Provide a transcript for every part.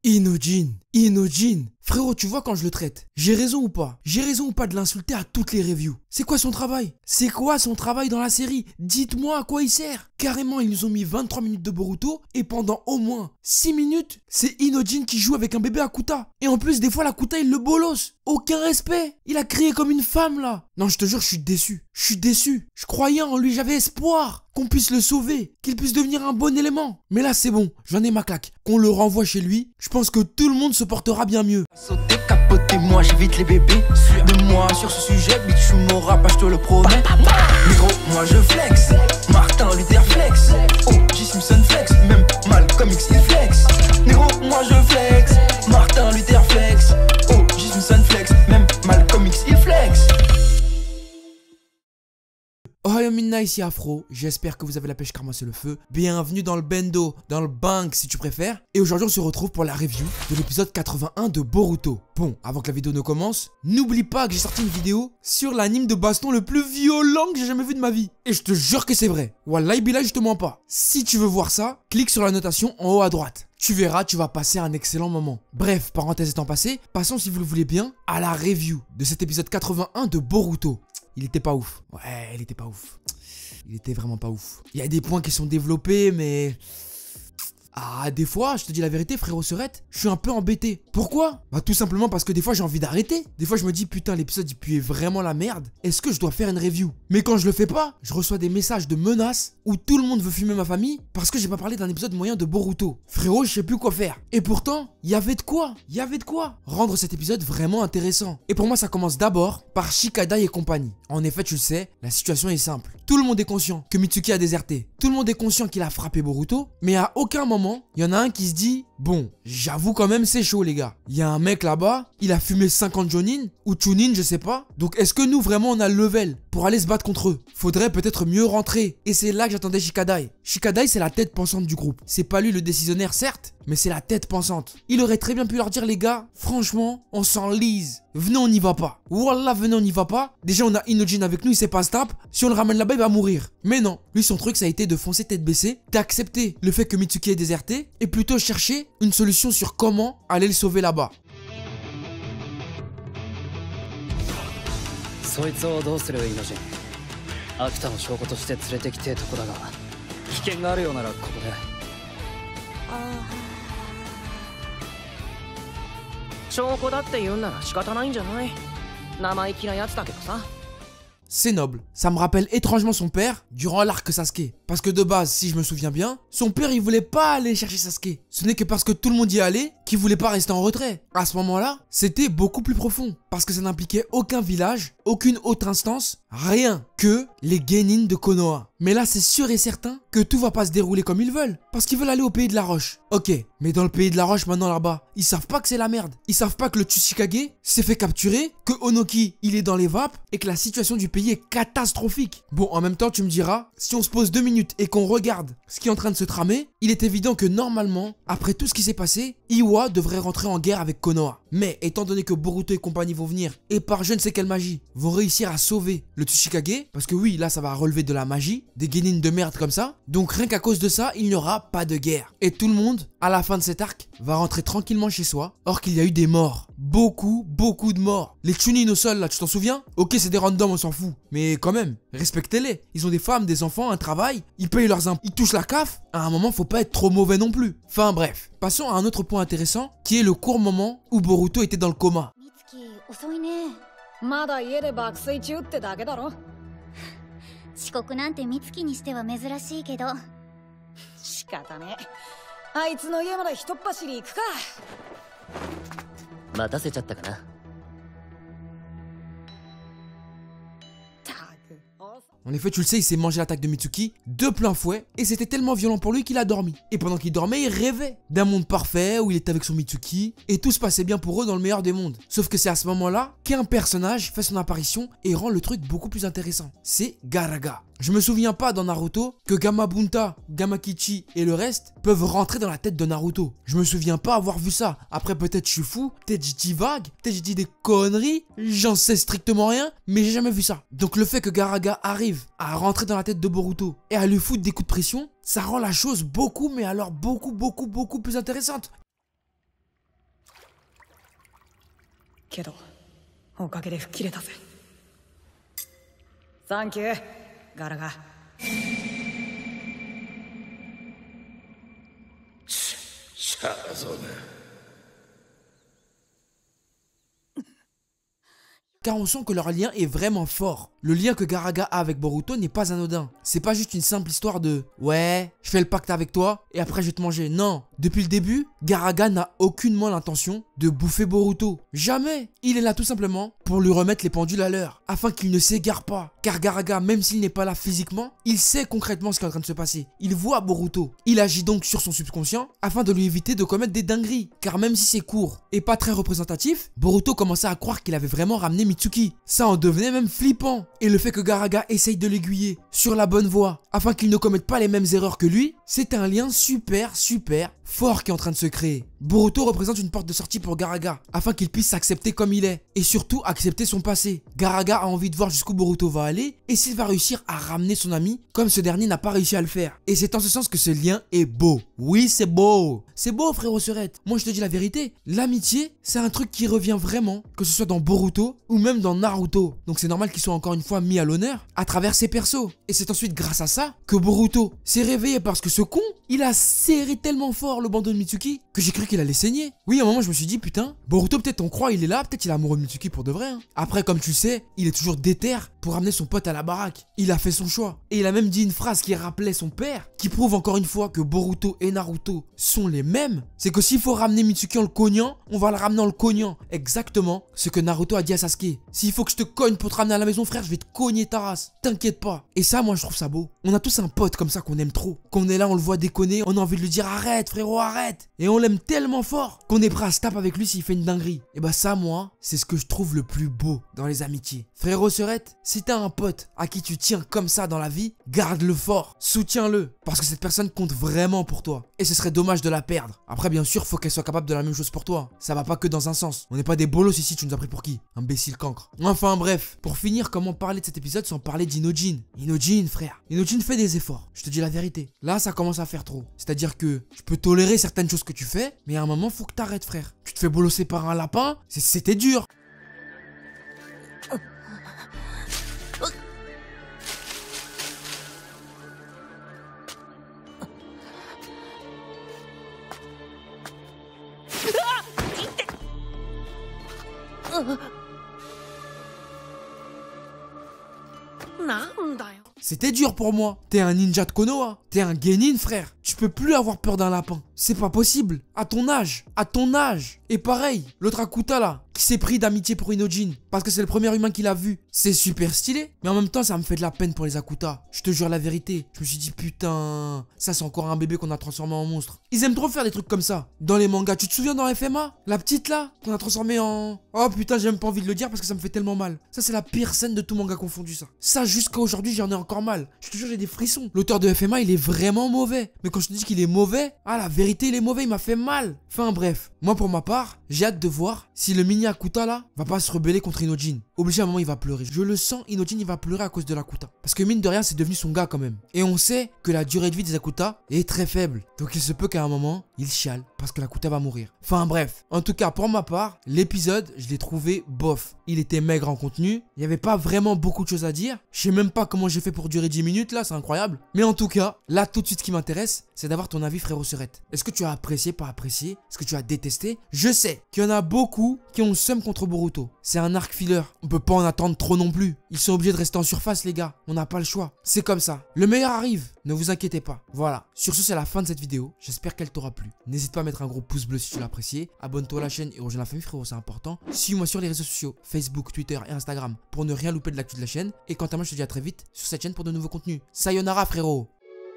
Inojin. Frérot, tu vois quand je le traite, j'ai raison ou pas? J'ai raison ou pas de l'insulter à toutes les reviews? C'est quoi son travail? C'est quoi son travail dans la série? Dites-moi à quoi il sert. Carrément, ils nous ont mis 23 minutes de Boruto et pendant au moins 6 minutes, c'est Inojin qui joue avec un bébé Akuta. Et en plus, des fois, l'Akuta, il le bolosse. Aucun respect. Il a crié comme une femme, là. Non, je te jure, je suis déçu. Je croyais en lui, j'avais espoir qu'on puisse le sauver, qu'il puisse devenir un bon élément. Mais là, c'est bon, j'en ai ma claque. Qu'on le renvoie chez lui, je pense que tout le monde se portera bien mieux. Sauter, capoter, moi j'évite les bébés. De moi sur ce sujet, bitch, tu m'auras pas, je te le promets. Négro, moi je flex. Martin Luther flex. O.J. Simpson flex. Même Malcolm X il flex. Négro, moi je flex. Martin Luther flex. O.J. Simpson flex. Même Malcolm X il flex. Ohio Minna, ici Afro, j'espère que vous avez la pêche car moi c'est le feu. Bienvenue dans le bendo, dans le bank si tu préfères. Et aujourd'hui on se retrouve pour la review de l'épisode 81 de Boruto. Bon, avant que la vidéo ne commence, n'oublie pas que j'ai sorti une vidéo sur l'anime de baston le plus violent que j'ai jamais vu de ma vie. Et je te jure que c'est vrai. Wallahi billah, je te mens pas. Si tu veux voir ça, clique sur la notation en haut à droite. Tu verras, tu vas passer un excellent moment. Bref, parenthèse étant passée, passons si vous le voulez bien à la review de cet épisode 81 de Boruto. Il était pas ouf. Ouais, il était pas ouf. Il était vraiment pas ouf. Il y a des points qui sont développés, mais... Ah, des fois, je te dis la vérité, frérot Serette, je suis un peu embêté. Pourquoi? Bah tout simplement parce que des fois j'ai envie d'arrêter. Des fois je me dis putain l'épisode il puait vraiment la merde. Est-ce que je dois faire une review? Mais quand je le fais pas, je reçois des messages de menaces où tout le monde veut fumer ma famille parce que j'ai pas parlé d'un épisode moyen de Boruto. Frérot, je sais plus quoi faire. Et pourtant, il y avait de quoi. Il y avait de quoi rendre cet épisode vraiment intéressant. Et pour moi ça commence d'abord par Shikadai et compagnie. En effet, tu le sais, la situation est simple. Tout le monde est conscient que Mitsuki a déserté. Tout le monde est conscient qu'il a frappé Boruto, mais à aucun moment, il y en a un qui se dit « Bon, j'avoue quand même c'est chaud les gars. Il y a un mec là-bas, il a fumé 50 Jonin ou Chunin, je sais pas. Donc est-ce que nous vraiment on a le level pour aller se battre contre eux? Faudrait peut-être mieux rentrer. » Et c'est là que j'attendais Shikadai. Shikadai c'est la tête pensante du groupe. C'est pas lui le décisionnaire certes, mais c'est la tête pensante. Il aurait très bien pu leur dire les gars, franchement, on s'enlise. Venez on n'y va pas. Wallah venez on n'y va pas. Déjà on a Inojin avec nous, il sait pas se taper. Si on le ramène là-bas il va mourir. Mais non, lui son truc ça a été de foncer tête baissée, d'accepter le fait que Mitsuki est déserté et plutôt chercher une solution sur comment aller le sauver là-bas. C'est noble, ça me rappelle étrangement son père durant l'arc Sasuke. Parce que de base, si je me souviens bien, son père il voulait pas aller chercher Sasuke. Ce n'est que parce que tout le monde y allait qu'il voulait pas rester en retrait. À ce moment-là, c'était beaucoup plus profond. Parce que ça n'impliquait aucun village, aucune autre instance, rien que les Genin de Konoha. Mais là c'est sûr et certain que tout va pas se dérouler comme ils veulent. Parce qu'ils veulent aller au pays de la roche. Ok, mais dans le pays de la roche maintenant là-bas, ils savent pas que c'est la merde. Ils savent pas que le Tsuchikage s'est fait capturer, que Onoki il est dans les vapes et que la situation du pays est catastrophique. Bon, en même temps tu me diras, si on se pose 2 minutes et qu'on regarde ce qui est en train de se tramer, il est évident que normalement, après tout ce qui s'est passé, Iwa devrait rentrer en guerre avec Konoha. Mais étant donné que Boruto et compagnie vont venir et par je ne sais quelle magie vont réussir à sauver le Tsuchikage, parce que oui là ça va relever de la magie, des Genin de merde comme ça, donc rien qu'à cause de ça il n'y aura pas de guerre. Et tout le monde à la fin de cet arc va rentrer tranquillement chez soi, or qu'il y a eu des morts. Beaucoup de morts. Les Chunin au sol là, tu t'en souviens? Ok c'est des randoms, on s'en fout, mais quand même, respectez-les. Ils ont des femmes, des enfants, un travail, ils payent leurs impôts, ils touchent la CAF. À un moment faut pas être trop mauvais non plus. Enfin bref, passons à un autre point intéressant qui est le court moment où Boruto était dans le coma. En effet, tu le sais, il s'est mangé l'attaque de Mitsuki de plein fouet et c'était tellement violent pour lui qu'il a dormi. Et pendant qu'il dormait, il rêvait d'un monde parfait où il était avec son Mitsuki et tout se passait bien pour eux dans le meilleur des mondes. Sauf que c'est à ce moment-là qu'un personnage fait son apparition et rend le truc beaucoup plus intéressant. C'est Garaga. Je me souviens pas dans Naruto que Gamabunta, Gamakichi et le reste peuvent rentrer dans la tête de Naruto. Je me souviens pas avoir vu ça. Après peut-être je suis fou, peut-être je dis vague, peut-être je dis des conneries, j'en sais strictement rien, mais j'ai jamais vu ça. Donc le fait que Garaga arrive à rentrer dans la tête de Boruto et à lui foutre des coups de pression, ça rend la chose beaucoup, mais alors beaucoup plus intéressante. けどおかげで吹っ切れたぜ。サンキューガラガ。シャラゾーナ。Car on sent que leur lien est vraiment fort. Le lien que Garaga a avec Boruto n'est pas anodin. C'est pas juste une simple histoire de « Ouais, je fais le pacte avec toi et après je vais te manger ». Non, depuis le début, Garaga n'a aucunement l'intention de bouffer Boruto. Jamais. Il est là tout simplement pour lui remettre les pendules à l'heure, afin qu'il ne s'égare pas. Car Garaga, même s'il n'est pas là physiquement, il sait concrètement ce qui est en train de se passer. Il voit Boruto. Il agit donc sur son subconscient afin de lui éviter de commettre des dingueries. Car même si c'est court et pas très représentatif, Boruto commençait à croire qu'il avait vraiment ramené Mitsuki. Ça en devenait même flippant. Et le fait que Garaga essaye de l'aiguiller sur la bonne voie afin qu'il ne commette pas les mêmes erreurs que lui, c'est un lien super fort qui est en train de se créer. Boruto représente une porte de sortie pour Garaga afin qu'il puisse s'accepter comme il est et surtout accepter son passé. Garaga a envie de voir jusqu'où Boruto va aller et s'il va réussir à ramener son ami comme ce dernier n'a pas réussi à le faire. Et c'est en ce sens que ce lien est beau. Oui, c'est beau. C'est beau, frérot Serette. Moi, je te dis la vérité. L'amitié, c'est un truc qui revient vraiment, que ce soit dans Boruto ou même dans Naruto. Donc c'est normal qu'il soit encore une fois mis à l'honneur à travers ses persos. Et c'est ensuite grâce à ça que Boruto s'est réveillé parce que ce con, il a serré tellement fort le bandeau de Mitsuki que j'ai cru qu'il allait saigner. Oui, à un moment, je me suis dit, putain, Boruto, peut-être on croit, il est là, peut-être il est amoureux de Mitsuki pour de vrai. Hein. Après, comme tu sais, il est toujours déter pour ramener son pote à la baraque. Il a fait son choix. Et il a même dit une phrase qui rappelait son père, qui prouve encore une fois que Boruto et Naruto sont les mêmes. C'est que s'il faut ramener Mitsuki en le cognant, on va le ramener en le cognant. Exactement ce que Naruto a dit à Sasuke. S'il faut que je te cogne pour te ramener à la maison, frère, je vais te cogner ta race. T'inquiète pas. Et ça, moi, je trouve ça beau. On a tous un pote comme ça qu'on aime trop. Qu'on est là, on le voit déconner, on a envie de lui dire arrête, frérot, arrête. Et on l'aime tellement fort qu'on est prêt à se taper avec lui s'il fait une dinguerie. Et bah ça, moi, c'est ce que je trouve le plus beau dans les amitiés. Frérot Serette, si t'as un pote à qui tu tiens comme ça dans la vie, garde-le fort, soutiens-le, parce que cette personne compte vraiment pour toi. Et ce serait dommage de la perdre. Après, bien sûr, faut qu'elle soit capable de la même chose pour toi. Ça va pas que dans un sens. On n'est pas des bolos ici, tu nous as pris pour qui? Imbécile cancre. Enfin bref, pour finir, comment parler de cet épisode sans parler d'Inojin? Inojin, frère. Inojin fait des efforts, je te dis la vérité. Là, ça commence à faire trop. C'est-à-dire que je peux tolérer certaines choses que tu fais, mais à un moment, faut que t'arrêtes, frère. Tu te fais bolosser par un lapin, c'était dur. C'était dur pour moi. T'es un ninja de Konoha. T'es un genin, frère. Tu peux plus avoir peur d'un lapin. C'est pas possible. À ton âge. À ton âge. Et pareil, l'autre Akuta là, qui s'est pris d'amitié pour Inojin. Parce que c'est le premier humain qu'il a vu. C'est super stylé. Mais en même temps, ça me fait de la peine pour les Akuta. Je te jure la vérité. Je me suis dit, putain, ça c'est encore un bébé qu'on a transformé en monstre. Ils aiment trop faire des trucs comme ça. Dans les mangas, tu te souviens dans FMA? La petite là, qu'on a transformée en... Oh putain, j'ai même pas envie de le dire parce que ça me fait tellement mal. Ça c'est la pire scène de tout manga confondu, ça. Ça jusqu'à aujourd'hui, j'en ai encore mal. Je te jure, j'ai des frissons. L'auteur de FMA, il est vraiment mauvais. Mais quand je te dis qu'il est mauvais, ah la vérité, il est mauvais, il m'a fait mal. Enfin bref, moi pour ma part, j'ai hâte de voir si le mini Akuta là va pas se rebeller contre Inojin. Obligé à un moment, il va pleurer. Je le sens, Inojin il va pleurer à cause de l'Akuta. Parce que mine de rien, c'est devenu son gars quand même. Et on sait que la durée de vie des Akuta est très faible. Donc il se peut qu'à un moment, il chiale parce que l'Akuta va mourir. Enfin bref, en tout cas pour ma part, l'épisode, je l'ai trouvé bof. Il était maigre en contenu, il n'y avait pas vraiment beaucoup de choses à dire. Je sais même pas comment j'ai fait pour durer 10 minutes là, c'est incroyable. Mais en tout cas, là tout de suite ce qui m'intéresse, c'est d'avoir ton avis, frérot Serette. Est-ce que tu as apprécié, pas apprécié? Est-ce que tu as détesté? Je sais qu'il y en a beaucoup qui ont le seum contre Boruto. C'est un arc filler, on peut pas en attendre trop non plus. Ils sont obligés de rester en surface les gars, on n'a pas le choix. C'est comme ça, le meilleur arrive, ne vous inquiétez pas. Voilà, sur ce c'est la fin de cette vidéo, j'espère qu'elle t'aura plu. N'hésite pas à mettre un gros pouce bleu si tu l'as apprécié. Abonne-toi à la chaîne et rejoins la famille frérot, c'est important. Suis-moi sur les réseaux sociaux, Facebook, Twitter et Instagram pour ne rien louper de l'actu de la chaîne. Et quant à moi je te dis à très vite sur cette chaîne pour de nouveaux contenus. Sayonara frérot.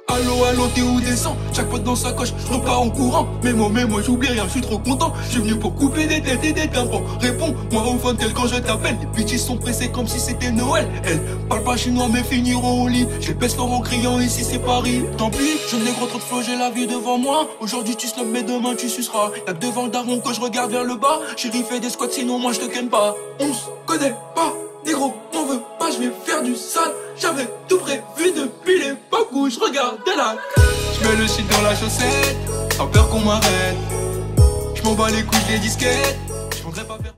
Allo, allo, t'es où descends? Chaque pote dans sa coche, je repars en courant. Mais moi, j'oublie rien, je suis trop content. Je suis venu pour couper des têtes et des tympans. Réponds-moi au phone tel quand je t'appelle. Les bitches sont pressées comme si c'était Noël. Elles parlent pas chinois mais finiront au lit. J'ai pèse en criant ici c'est Paris. Tant pis, je n'ai gros trop de flow, j'ai la vie devant moi. Aujourd'hui tu snobs mais demain tu suceras. Y'a que devant le daron que je regarde vers le bas. Chérie fais des squats sinon moi je te ken pas. On se connaît pas, négro, m'en veux pas, je vais faire du sale. J'avais tout prévu depuis l'époque où je regardais la. Je mets le shit dans la chaussette, sans peur qu'on m'arrête. Je m'en bats les couilles des disquettes, je voudrais pas faire.